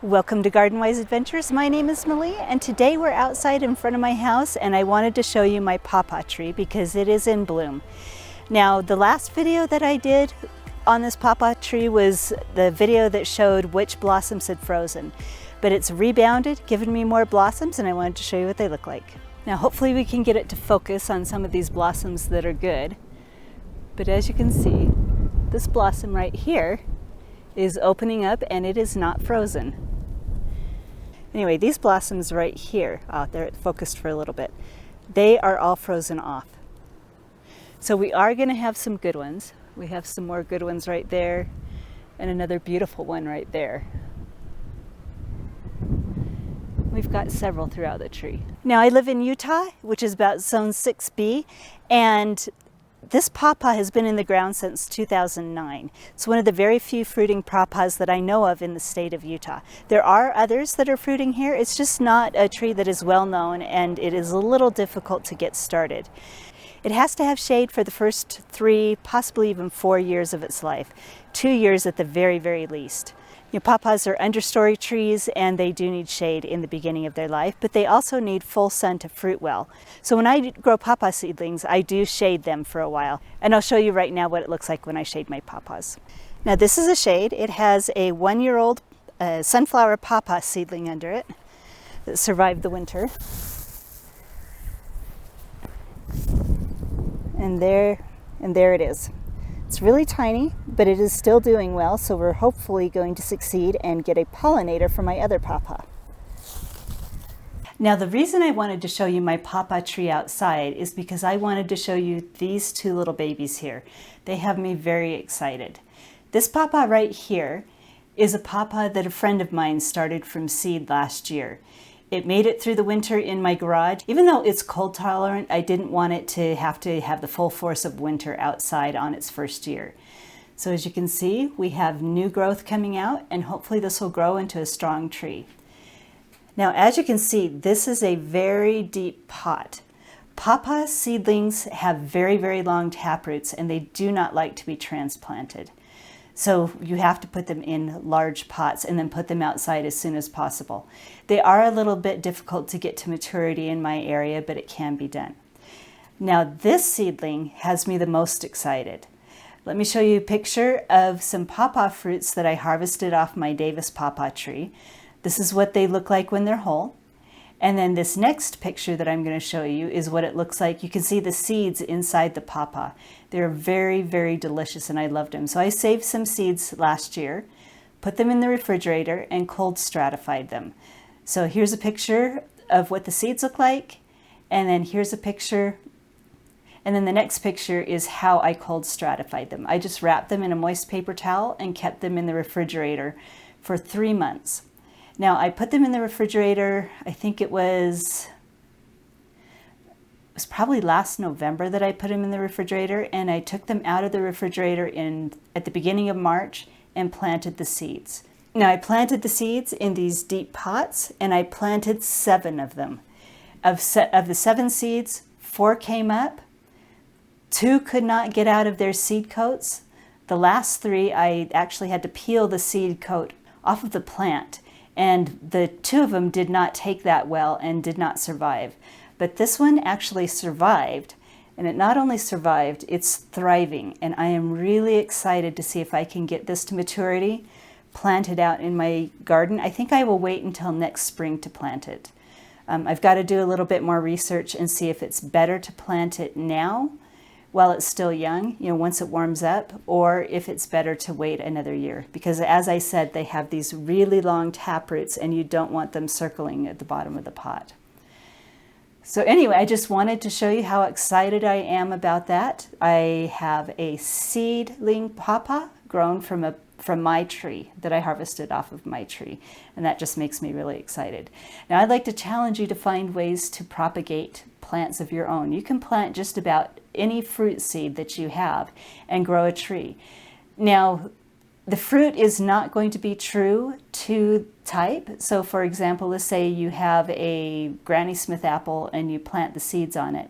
Welcome to Garden Wise Adventures. My name is Malie, and today we're outside in front of my house, and I wanted to show you my Paw Paw tree because it is in bloom. Now, the last video that I did on this Paw Paw tree was the video that showed which blossoms had frozen, but it's rebounded, given me more blossoms, and I wanted to show you what they look like. Now, hopefully we can get it to focus on some of these blossoms that are good, but as you can see, this blossom right here is opening up and it is not frozen. Anyway, these blossoms right here, they're focused for a little bit, they are all frozen off. So we are going to have some good ones. We have some more good ones right there and another beautiful one right there. We've got several throughout the tree. Now, I live in Utah, which is about zone 6B, and this Paw Paw has been in the ground since 2009. It's one of the very few fruiting Paw Paws that I know of in the state of Utah. There are others that are fruiting here. It's just not a tree that is well known, and it is a little difficult to get started. It has to have shade for the first 3, possibly even 4 years of its life. 2 years at the very, very least. Paw Paws are understory trees, and they do need shade in the beginning of their life, but they also need full sun to fruit well. So when I grow Paw Paw seedlings, I do shade them for a while. And I'll show you right now what it looks like when I shade my Paw Paws. Now, this is a shade. It has a 1-year-old sunflower Paw Paw seedling under it that survived the winter. And there it is. It's really tiny, but it is still doing well, so we're hopefully going to succeed and get a pollinator for my other Paw Paw. Now, the reason I wanted to show you my Paw Paw tree outside is because I wanted to show you these 2 little babies here. They have me very excited. This Paw Paw right here is a Paw Paw that a friend of mine started from seed last year. It made it through the winter in my garage. Even though it's cold tolerant, I didn't want it to have the full force of winter outside on its first year. So as you can see, we have new growth coming out, and hopefully this will grow into a strong tree. Now, as you can see, this is a very deep pot. Paw Paw seedlings have very, very long taproots, and they do not like to be transplanted. So you have to put them in large pots and then put them outside as soon as possible. They are a little bit difficult to get to maturity in my area, but it can be done. Now, this seedling has me the most excited. Let me show you a picture of some Paw Paw fruits that I harvested off my Davis Paw Paw tree. This is what they look like when they're whole. And then this next picture that I'm going to show you is what it looks like. You can see the seeds inside the Paw Paw. They're very, very delicious, and I loved them. So I saved some seeds last year, put them in the refrigerator, and cold stratified them. So here's a picture of what the seeds look like, and then here's a picture, and then the next picture is how I cold stratified them. I just wrapped them in a moist paper towel and kept them in the refrigerator for 3 months. Now, I put them in the refrigerator, I think it was probably last November that I put them in the refrigerator, and I took them out of the refrigerator at the beginning of March and planted the seeds. Now, I planted the seeds in these deep pots, and I planted 7 of them. Of the 7 seeds, 4 came up, 2 could not get out of their seed coats. The last 3, I actually had to peel the seed coat off of the plant. And the 2 of them did not take that well and did not survive. But this one actually survived, and it not only survived, it's thriving. And I am really excited to see if I can get this to maturity, plant it out in my garden. I think I will wait until next spring to plant it. I've got to do a little bit more research and see if it's better to plant it now while it's still young, once it warms up, or if it's better to wait another year. Because as I said, they have these really long taproots, and you don't want them circling at the bottom of the pot. So anyway, I just wanted to show you how excited I am about that. I have a seedling Paw Paw grown from my tree that I harvested off of my tree, and that just makes me really excited. Now, I'd like to challenge you to find ways to propagate plants of your own. You can plant just about any fruit seed that you have and grow a tree. Now, the fruit is not going to be true to type. So for example, let's say you have a Granny Smith apple and you plant the seeds on it.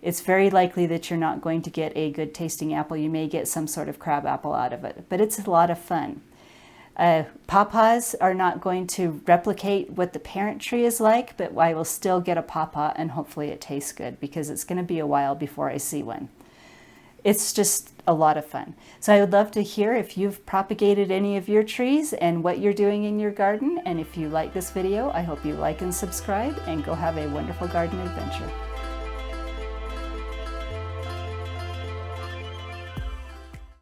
It's very likely that you're not going to get a good tasting apple. You may get some sort of crab apple out of it, but it's a lot of fun. Paw Paws are not going to replicate what the parent tree is like, but I will still get a Paw Paw and hopefully it tastes good, because it's going to be a while before I see one. It's just a lot of fun. So I would love to hear if you've propagated any of your trees and what you're doing in your garden. And if you like this video, I hope you like and subscribe, and go have a wonderful garden adventure.